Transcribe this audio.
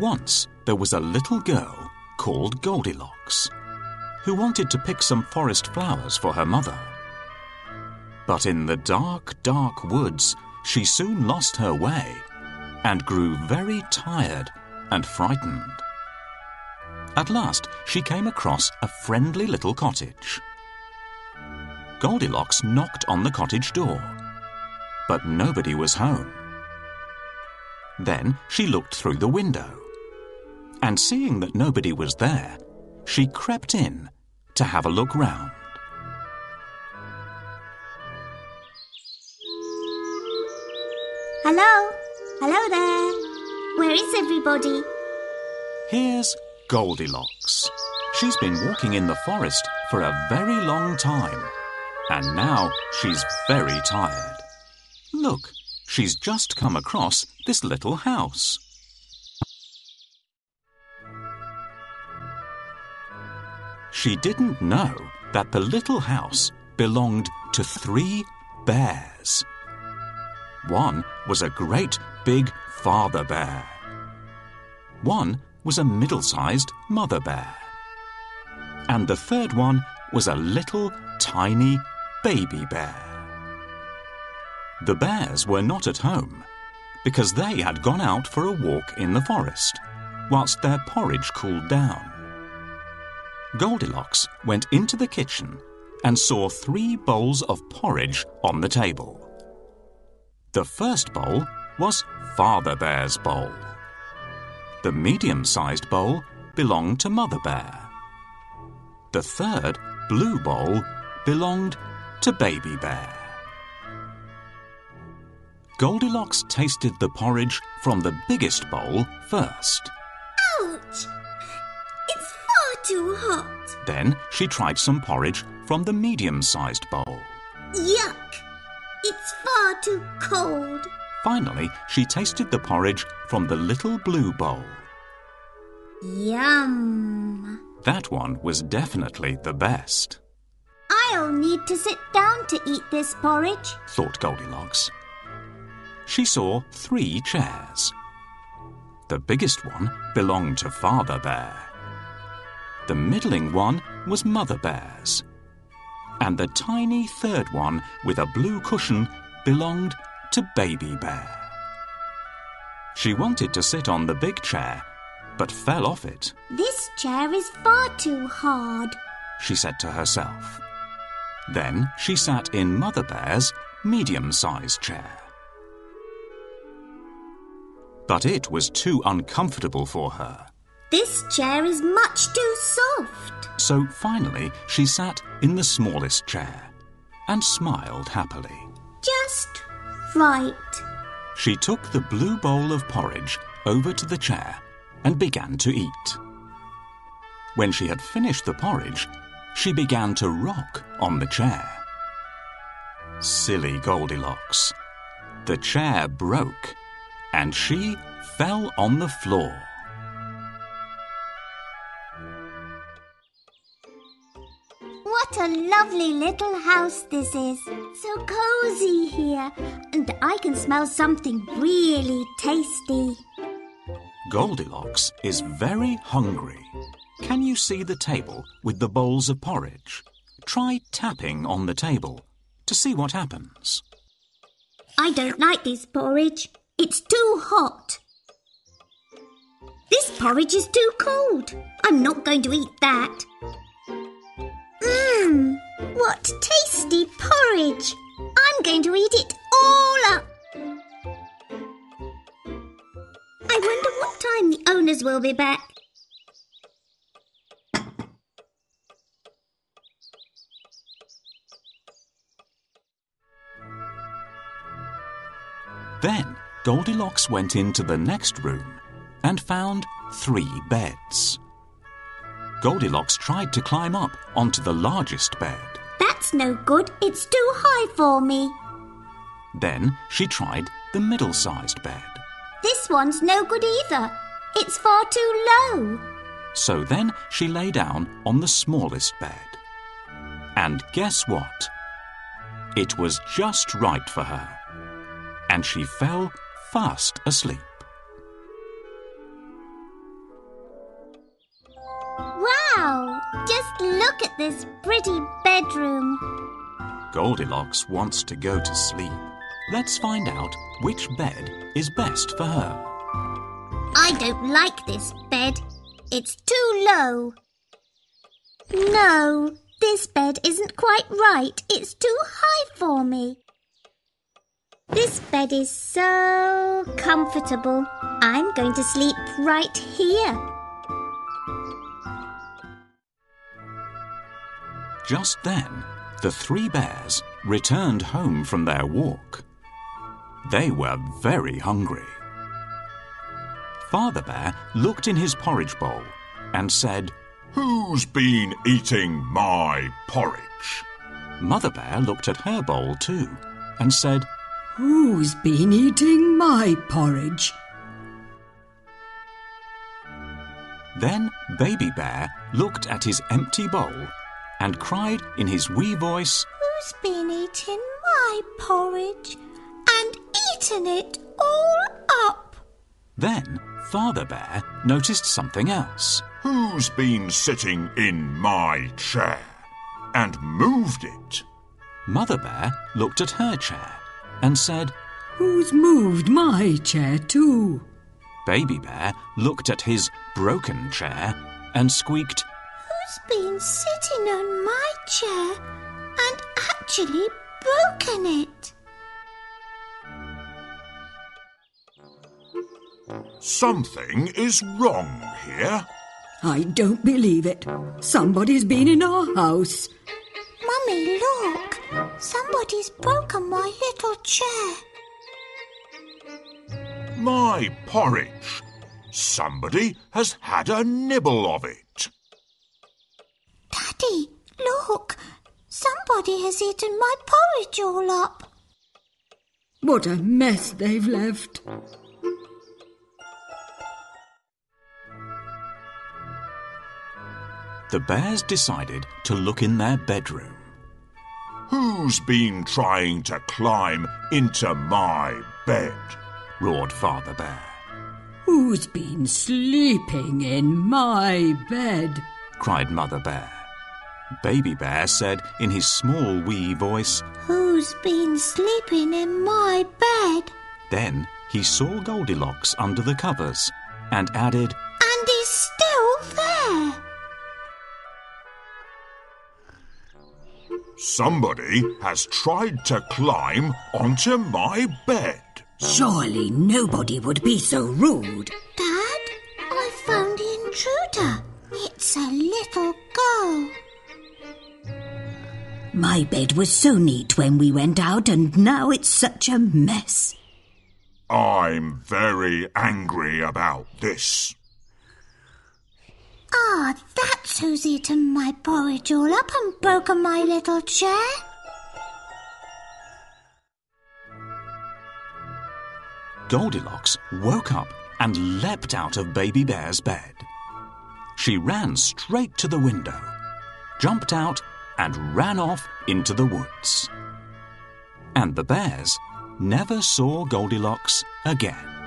Once there was a little girl called Goldilocks who wanted to pick some forest flowers for her mother. But in the dark, dark woods, she soon lost her way and grew very tired and frightened. At last, she came across a friendly little cottage. Goldilocks knocked on the cottage door, but nobody was home. Then she looked through the window, and seeing that nobody was there, she crept in to have a look round. Hello? Hello there. Where is everybody? Here's Goldilocks. She's been walking in the forest for a very long time, and now she's very tired. Look, she's just come across this little house. She didn't know that the little house belonged to 3 bears. One was a great big father bear. One was a middle-sized mother bear. And the third one was a little tiny baby bear. The bears were not at home because they had gone out for a walk in the forest whilst their porridge cooled down. Goldilocks went into the kitchen and saw 3 bowls of porridge on the table. The first bowl was Father Bear's bowl. The medium-sized bowl belonged to Mother Bear. The third, blue bowl, belonged to Baby Bear. Goldilocks tasted the porridge from the biggest bowl first. Ouch! It's far too hot. Then she tried some porridge from the medium-sized bowl. Yuck! It's far too cold. Finally, she tasted the porridge from the little blue bowl. Yum! That one was definitely the best. I'll need to sit down to eat this porridge, thought Goldilocks. She saw 3 chairs. The biggest one belonged to Father Bear. The middling one was Mother Bear's. And the tiny third one with a blue cushion belonged to Baby Bear. She wanted to sit on the big chair, but fell off it. This chair is far too hard, she said to herself. Then she sat in Mother Bear's medium-sized chair. But it was too uncomfortable for her. This chair is much too soft. So finally she sat in the smallest chair and smiled happily. Just right. She took the blue bowl of porridge over to the chair and began to eat. When she had finished the porridge, she began to rock on the chair. Silly Goldilocks. The chair broke and she fell on the floor. What a lovely little house this is. So cozy here, and I can smell something really tasty. Goldilocks is very hungry. Can you see the table with the bowls of porridge? Try tapping on the table to see what happens. I don't like this porridge. It's too hot. This porridge is too cold. I'm not going to eat that. What tasty porridge! I'm going to eat it all up. I wonder what time the owners will be back. Then Goldilocks went into the next room and found 3 beds. Goldilocks tried to climb up onto the largest bed. That's no good. It's too high for me. Then she tried the middle-sized bed. This one's no good either. It's far too low. So then she lay down on the smallest bed. And guess what? It was just right for her. And she fell fast asleep. look at this pretty bedroom. Goldilocks wants to go to sleep. Let's find out which bed is best for her. I don't like this bed. It's too low. No, this bed isn't quite right. It's too high for me. This bed is so comfortable. I'm going to sleep right here. Just then, the three bears returned home from their walk. They were very hungry. Father Bear looked in his porridge bowl and said, "Who's been eating my porridge?" Mother Bear looked at her bowl too and said, "Who's been eating my porridge?" Then Baby Bear looked at his empty bowl and cried in his wee voice, Who's been eating my porridge and eaten it all up? Then Father Bear noticed something else. "Who's been sitting in my chair and moved it?" Mother Bear looked at her chair and said, "Who's moved my chair too?" Baby Bear looked at his broken chair and squeaked, Who's been sitting on my chair and actually broken it? "Something is wrong here." I don't believe it. Somebody's been in our house. Mummy, look. Somebody's broken my little chair. My porridge. Somebody has had a nibble of it. Daddy, look. Somebody has eaten my porridge all up. What a mess they've left. The bears decided to look in their bedroom. "Who's been trying to climb into my bed?" roared Father Bear. Who's been sleeping in my bed? Cried Mother Bear. Baby Bear said in his small wee voice, Who's been sleeping in my bed? Then he saw Goldilocks under the covers and added, And he's still there. "Somebody has tried to climb onto my bed." Surely nobody would be so rude. Dad, I found the intruder. It's a little girl. My bed was so neat when we went out, and now it's such a mess. I'm very angry about this. Ah, that's who's eaten my porridge all up and broken my little chair. Goldilocks woke up and leapt out of Baby Bear's bed. She ran straight to the window, jumped out and ran off into the woods. And the bears never saw Goldilocks again.